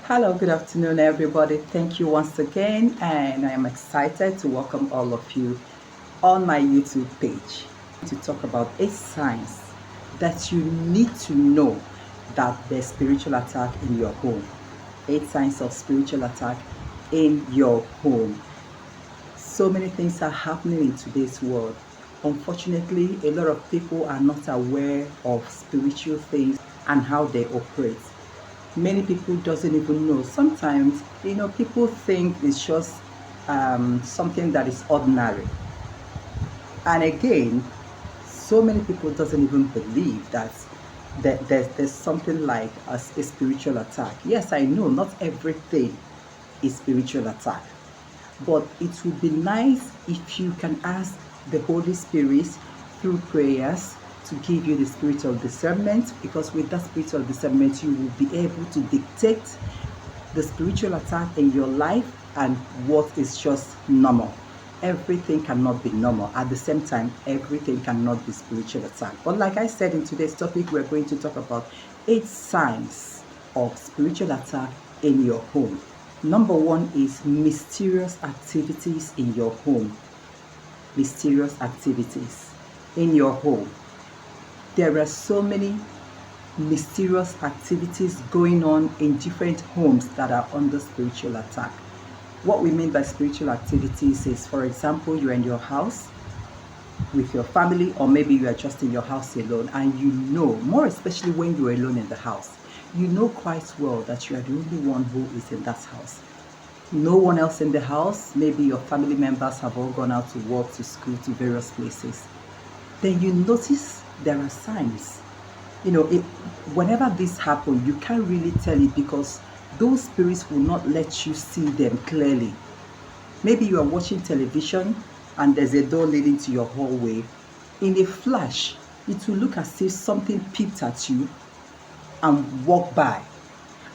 Hello, good afternoon, everybody. Thank you once again, and I am excited to welcome all of you on my YouTube page to talk about 8 signs that you need to know that there's spiritual attack in your home. 8 signs of spiritual attack in your home. So many things are happening in today's world. Unfortunately, a lot of people are not aware of spiritual things and how they operate. Many people doesn't even know. Sometimes, people think it's just something that is ordinary. And again, so many people doesn't even believe that there's something like a spiritual attack. Yes, I know not everything is spiritual attack, but it would be nice if you can ask the Holy Spirit through prayers to give you the spirit of discernment, because with that spirit of discernment you will be able to dictate the spiritual attack in your life and what is just normal. Everything cannot be normal. At the same time, everything cannot be spiritual attack. But like I said, in today's topic, we're going to talk about 8 signs of spiritual attack in your home. Number 1 is mysterious activities in your home. Mysterious activities in your home. There are so many mysterious activities going on in different homes that are under spiritual attack. What we mean by spiritual activities is, for example, you're in your house with your family, or maybe you are just in your house alone, and you know, more especially when you're alone in the house, you know quite well that you are the only one who is in that house. No one else in the house. Maybe your family members have all gone out to work, to school, to various places. Then you notice there are signs. Whenever this happens, you can't really tell it because those spirits will not let you see them clearly. Maybe you are watching television and there's a door leading to your hallway. In a flash, it will look as if something peeped at you and walked by.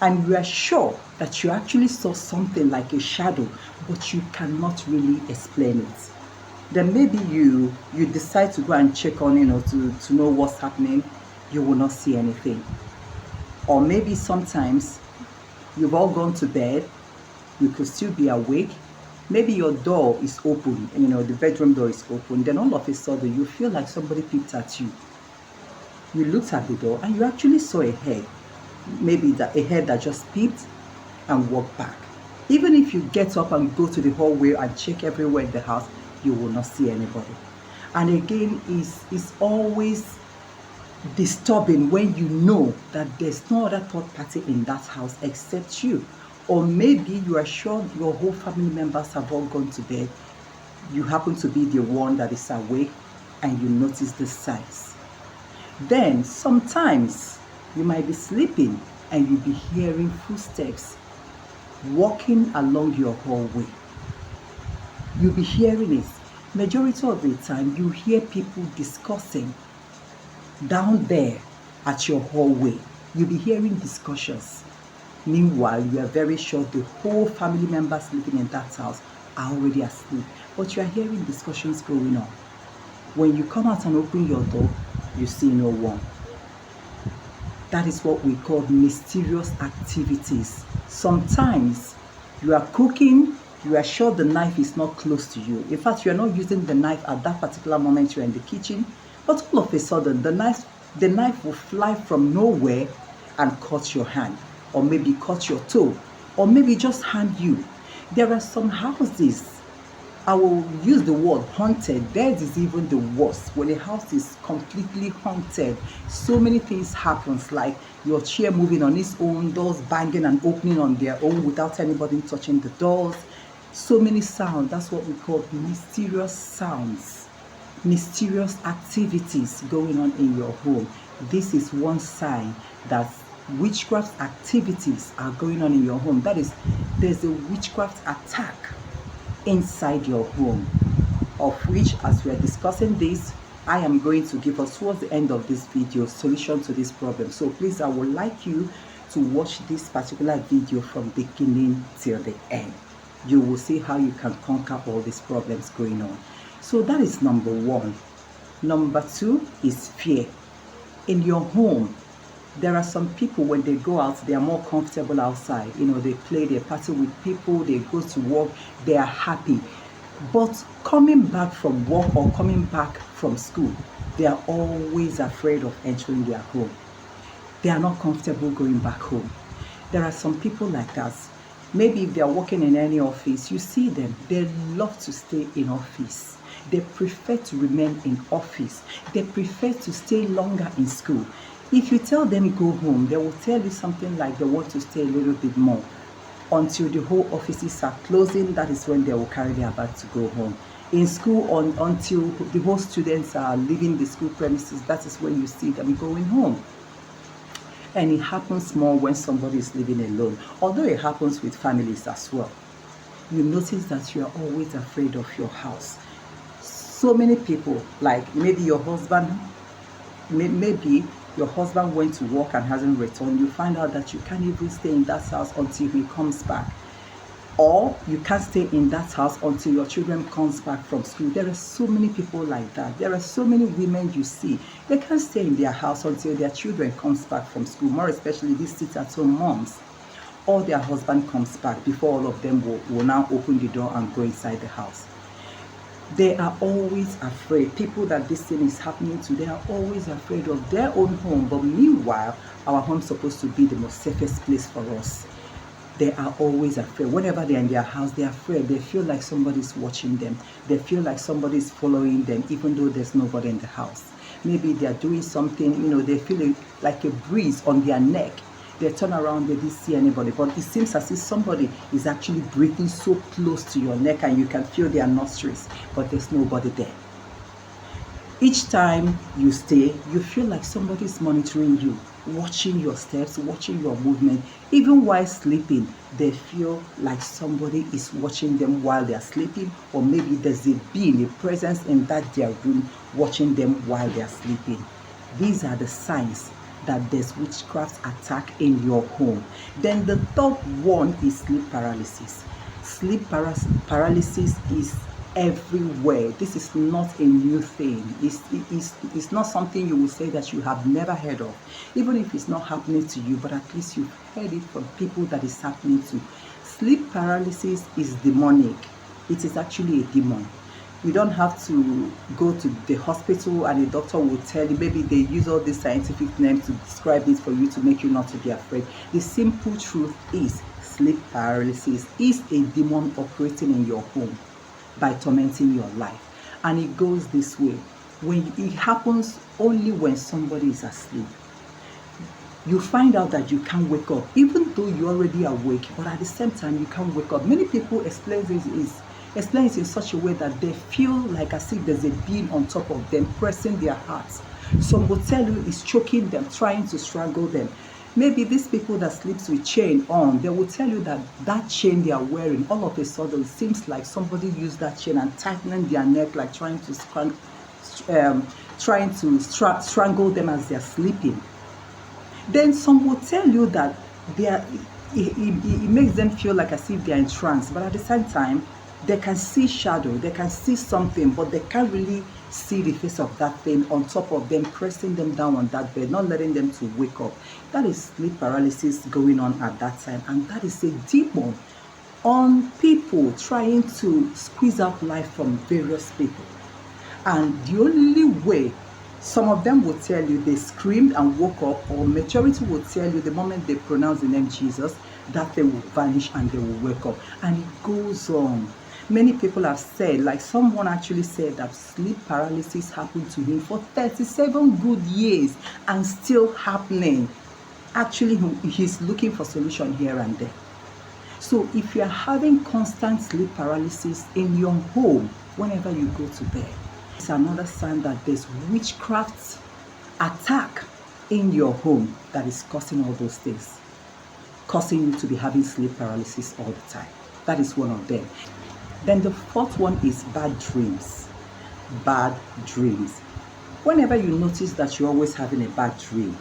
And you are sure that you actually saw something like a shadow, but you cannot really explain it. Then maybe you decide to go and check on, to know what's happening. You will not see anything. Or maybe sometimes you've all gone to bed, you could still be awake. Maybe your door is open, the bedroom door is open. Then all of a sudden you feel like somebody peeped at you. You looked at the door and you actually saw a head. Maybe a head that just peeped and walked back. Even if you get up and go to the hallway and check everywhere in the house, you will not see anybody. And again, it's always disturbing when you know that there's no other third party in that house except you. Or maybe you are sure your whole family members have all gone to bed. You happen to be the one that is awake and you notice the signs. Then sometimes you might be sleeping and you'll be hearing footsteps walking along your hallway. You'll be hearing it. Majority of the time you hear people discussing down there at your hallway. You'll be hearing discussions. Meanwhile, you are very sure the whole family members living in that house are already asleep, but you are hearing discussions going on. When you come out and open your door, you see no one. That is what we call mysterious activities. Sometimes you are cooking, you are sure the knife is not close to you. In fact, you are not using the knife at that particular moment you're in the kitchen, but all of a sudden the knife will fly from nowhere and cut your hand, or maybe cut your toe, or maybe just harm you. There are some houses, I will use the word haunted. Theirs is even the worst. When a house is completely haunted, so many things happens, like your chair moving on its own, doors banging and opening on their own without anybody touching the doors. So many sounds. That's what we call mysterious sounds. Mysterious activities going on in your home. This is one sign that witchcraft activities are going on in your home. That is, there's a witchcraft attack inside your home, of which, as we are discussing this, I am going to give us towards the end of this video solution to this problem. So please, I would like you to watch this particular video from beginning till the end. You will see how you can conquer all these problems going on. So that is number 1. Number 2 is fear. In your home, There are some people, when they go out, they are more comfortable outside. They play, they party with people, they go to work, they are happy. But coming back from work or coming back from school, they are always afraid of entering their home. They are not comfortable going back home. There are some people like us. Maybe if they are working in any office, you see them, they love to stay in office. They prefer to remain in office. They prefer to stay longer in school. If you tell them go home, they will tell you something like they want to stay a little bit more. Until the whole offices are closing, that is when they will carry their bag to go home. In school, until the whole students are leaving the school premises, that is when you see them going home. And it happens more when somebody is living alone, although it happens with families as well. You notice that you are always afraid of your house. So many people, like maybe your husband went to work and hasn't returned. You find out that you can't even stay in that house until he comes back. Or you can't stay in that house until your children comes back from school. There are so many people like that. There are so many women you see. They can't stay in their house until their children comes back from school, more especially these sit-at-home moms. Or their husband comes back before all of them will now open the door and go inside the house. They are always afraid. People that this thing is happening to, they are always afraid of their own home. But meanwhile, our home is supposed to be the most safest place for us. They are always afraid. Whenever they're in their house, they're afraid. They feel like somebody's watching them. They feel like somebody's following them, even though there's nobody in the house. Maybe they're doing something, they feel like a breeze on their neck. They turn around, they didn't see anybody. But it seems as if somebody is actually breathing so close to your neck and you can feel their nostrils, but there's nobody there. Each time you stay, you feel like somebody's monitoring you, watching your steps, watching your movement. Even while sleeping, they feel like somebody is watching them while they're sleeping, or maybe there's a being, a presence in their room watching them while they're sleeping. These are the signs that there's witchcraft attack in your home. Then the third one is sleep paralysis. Sleep paralysis is everywhere. This is not a new thing. It's not something you will say that you have never heard of, even if it's not happening to you, but at least you've heard it from people that is happening to. Sleep paralysis is demonic. It is actually a demon. You don't have to go to the hospital and the doctor will tell you, maybe they use all these scientific names to describe it for you to make you not to be afraid. The simple truth is sleep paralysis is a demon operating in your home by tormenting your life. And it goes this way. It happens only when somebody is asleep. You find out that you can't wake up, even though you're already awake, but at the same time you can't wake up. Many people explain it in such a way that they feel like as if there's a being on top of them pressing their hearts. Some will tell you it's choking them, trying to strangle them. Maybe these people that sleeps with chain on, they will tell you that chain they are wearing, all of a sudden it seems like somebody used that chain and tightening their neck, like trying to strangle them as they're sleeping. Then some will tell you that it makes them feel like as if they're in trance, but at the same time, they can see shadow, they can see something, but they can't really see the face of that thing on top of them, pressing them down on that bed, not letting them to wake up. That is sleep paralysis going on at that time, and that is a demon on people trying to squeeze out life from various people. And the only way, some of them will tell you they screamed and woke up, or majority will tell you the moment they pronounce the name Jesus, that thing will vanish and they will wake up. And it goes on. Many people have said, like someone actually said, that sleep paralysis happened to him for 37 good years and still happening. Actually, he's looking for solution here and there. So if you are having constant sleep paralysis in your home whenever you go to bed, it's another sign that there's witchcraft attack in your home that is causing all those things, causing you to be having sleep paralysis all the time. That is one of them. Then the fourth one is bad dreams. Bad dreams. Whenever you notice that you're always having a bad dream,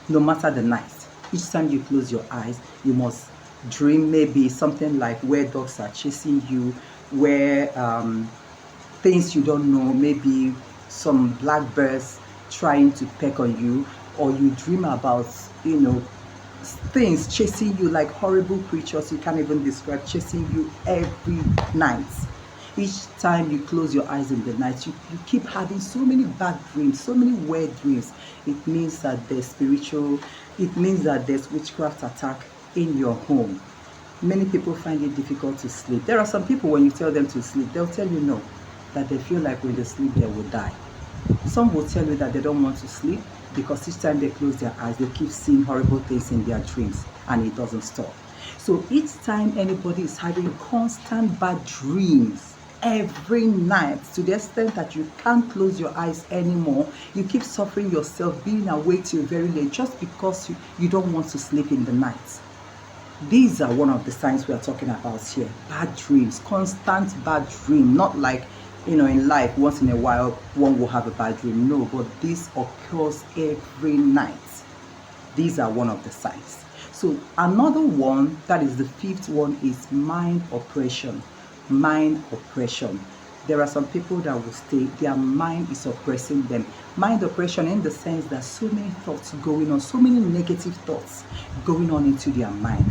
no matter the night, each time you close your eyes, you must dream maybe something like where dogs are chasing you, where things you don't know, maybe some blackbirds trying to peck on you, or you dream about things chasing you, like horrible creatures you can't even describe, chasing you every night. Each time you close your eyes in the night, you keep having so many bad dreams, so many weird dreams. It means that it means that there's witchcraft attack in your home. Many people find it difficult to sleep. There are some people, when you tell them to sleep, they'll tell you no, that they feel like when they sleep they will die. Some will tell you that they don't want to sleep because each time they close their eyes, they keep seeing horrible things in their dreams, and it doesn't stop. So each time anybody is having constant bad dreams every night, to the extent that you can't close your eyes anymore, you keep suffering yourself, being awake till very late just because you don't want to sleep in the night. These are one of the signs we are talking about here. Bad dreams, constant bad dream, not like in life, once in a while, one will have a bad dream. No, but this occurs every night. These are one of the signs. So another one, that is the fifth one, is mind oppression. Mind oppression. There are some people that will stay, their mind is oppressing them. Mind oppression in the sense that so many thoughts going on, so many negative thoughts going on into their mind.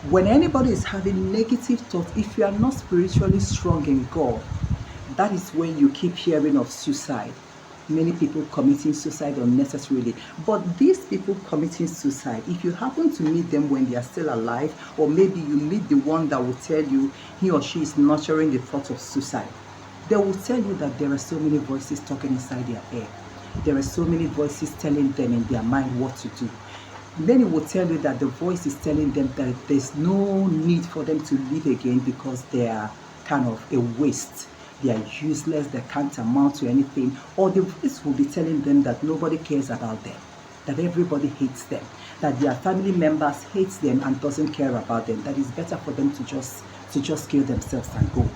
When anybody is having negative thoughts, if you are not spiritually strong in God, that is when you keep hearing of suicide. Many people committing suicide unnecessarily. But these people committing suicide, if you happen to meet them when they are still alive, or maybe you meet the one that will tell you he or she is nurturing the thought of suicide, they will tell you that there are so many voices talking inside their head. There are so many voices telling them in their mind what to do. Many will tell you that the voice is telling them that there's no need for them to live again because they are kind of a waste. They are useless, they can't amount to anything. Or the voice will be telling them that nobody cares about them, that everybody hates them, that their family members hate them and doesn't care about them, that it's better for them to just kill themselves and go.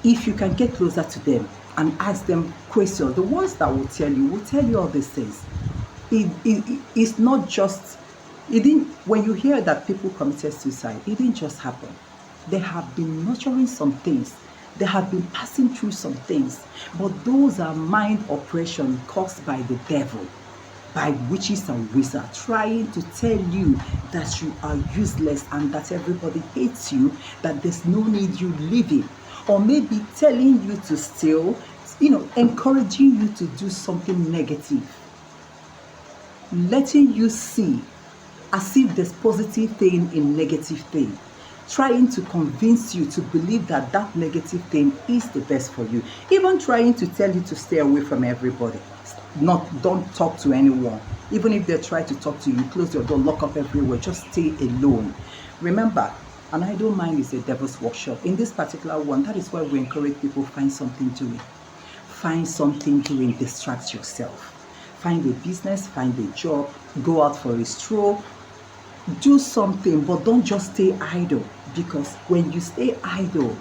If you can get closer to them and ask them questions, the ones that will tell you all these things. It's not just, when you hear that people committed suicide, it didn't just happen. They have been nurturing some things. They have been passing through some things. But those are mind oppression caused by the devil, by witches and wizards, trying to tell you that you are useless and that everybody hates you, that there's no need you living. Or maybe telling you to steal, encouraging you to do something negative. Letting you see as if there's positive thing in negative thing. Trying to convince you to believe that that negative thing is the best for you. Even trying to tell you to stay away from everybody. Don't talk to anyone. Even if they try to talk to you, close your door, lock up everywhere, just stay alone. Remember, an idle mind is a devil's workshop. In this particular one, that is why we encourage people, find something doing. Find something doing, distract yourself. Find a business, find a job, go out for a stroll, do something, but don't just stay idle. Because when you stay idle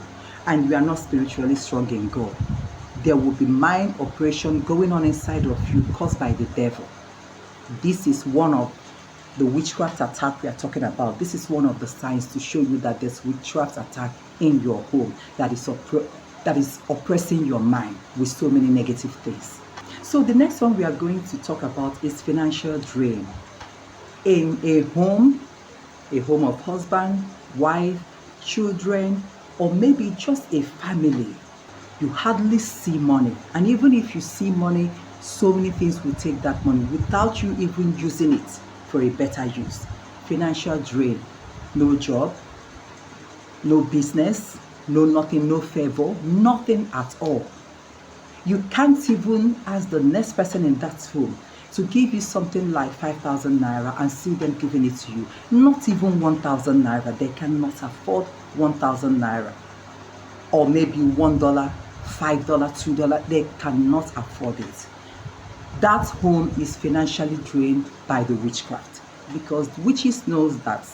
and you are not spiritually strong in God, there will be mind oppression going on inside of you caused by the devil. This is one of the witchcraft attack we are talking about. This is one of the signs to show you that there's witchcraft attack in your home that is oppressing your mind with so many negative things. So the next one we are going to talk about is financial drain. In a home of husband, wife, children, or maybe just a family, you hardly see money. And even if you see money, so many things will take that money without you even using it for a better use. Financial drain. No job, no business, no nothing, no favor, nothing at all. You can't even ask the next person in that home to give you something like 5,000 naira and see them giving it to you. Not even 1,000 naira. They cannot afford 1,000 naira. Or maybe $1, $5, $2. They cannot afford it. That home is financially drained by the witchcraft. Because witches knows that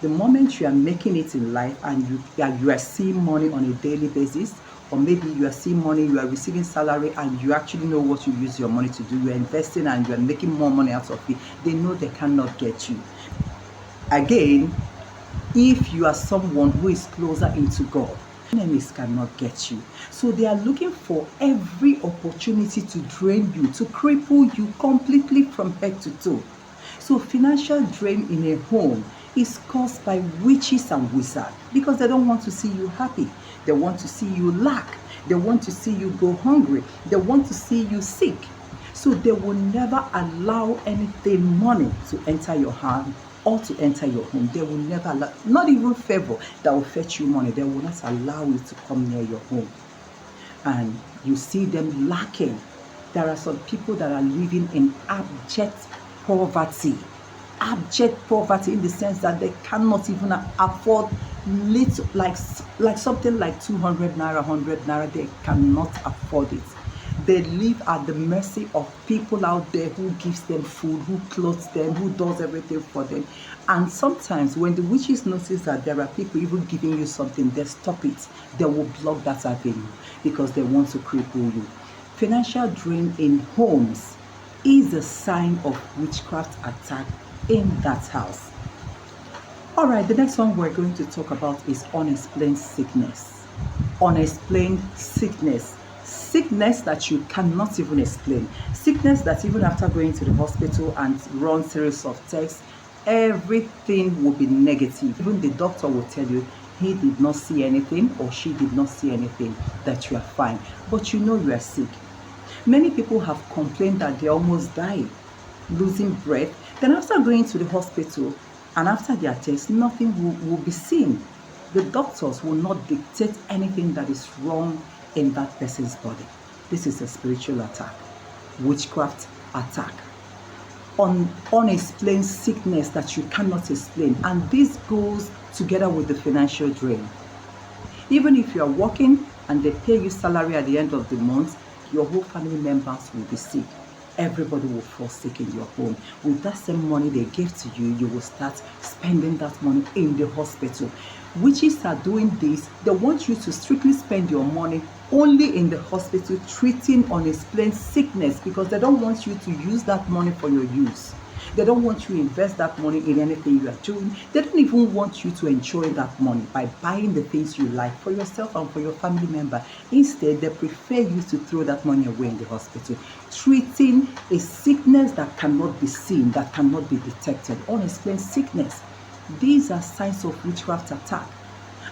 the moment you are making it in life and you are seeing money on a daily basis, or maybe you are seeing money, you are receiving salary, and you actually know what you use your money to do. You are investing and you are making more money out of it. They know they cannot get you. Again, if you are someone who is closer into God, enemies cannot get you. So they are looking for every opportunity to drain you, to cripple you completely from head to toe. So financial drain in a home is caused by witches and wizards because they don't want to see you happy. They want to see you lack. They want to see you go hungry. They want to see you sick. So they will never allow anything money to enter your hand or to enter your home. They will never allow, not even favor that will fetch you money. They will not allow it to come near your home. And you see them lacking. There are some people that are living in abject poverty. Abject poverty in the sense that they cannot even afford little, like something like 200 naira, 100 naira. They cannot afford it. They live at the mercy of people out there who gives them food, who clothes them, who does everything for them. And sometimes when the witches notice that there are people even giving you something, they stop it. They will block that avenue because they want to cripple you. Financial drain in homes is a sign of witchcraft attack in that house. All right, the next one we're going to talk about is unexplained sickness. Unexplained sickness. Sickness that you cannot even explain. Sickness that even after going to the hospital and run series of tests, everything will be negative. Even the doctor will tell you he did not see anything or she did not see anything, that you are fine. But you know you are sick. Many people have complained that they almost died, losing breath. Then after going to the hospital and after their test, nothing will be seen. The doctors will not dictate anything that is wrong in that person's body. This is a spiritual attack, witchcraft attack, unexplained sickness that you cannot explain. And this goes together with the financial drain. Even if you are working and they pay you salary at the end of the month, your whole family members will be sick. Everybody will fall sick in your home. With that same money they gave to you, you will start spending that money in the hospital. Witches are doing this. They want you to strictly spend your money only in the hospital treating unexplained sickness because they don't want you to use that money for your use. They don't want you to invest that money in anything you are doing. They don't even want you to enjoy that money by buying the things you like for yourself and for your family member. Instead, they prefer you to throw that money away in the hospital, treating a sickness that cannot be seen, that cannot be detected, unexplained sickness. These are signs of witchcraft attack.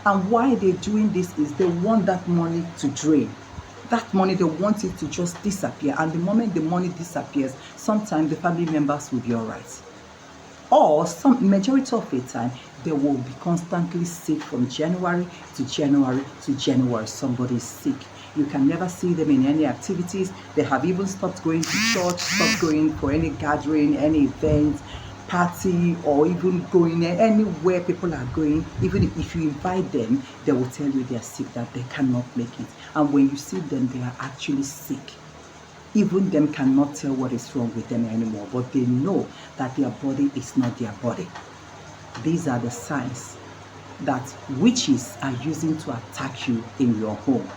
And why they're doing this is they want that money to drain. That money, they want it to just disappear. And the moment the money disappears, sometimes the family members will be all right. Or some majority of the time, they will be constantly sick from January to January to January. Somebody is sick. You can never see them in any activities. They have even stopped going to church, stopped going for any gathering, any event, party, or even going anywhere people are going. Even if you invite them, they will tell you they are sick, that they cannot make it. And when you see them, they are actually sick. Even them cannot tell what is wrong with them anymore, but they know that their body is not their body. These are the signs that witches are using to attack you in your home.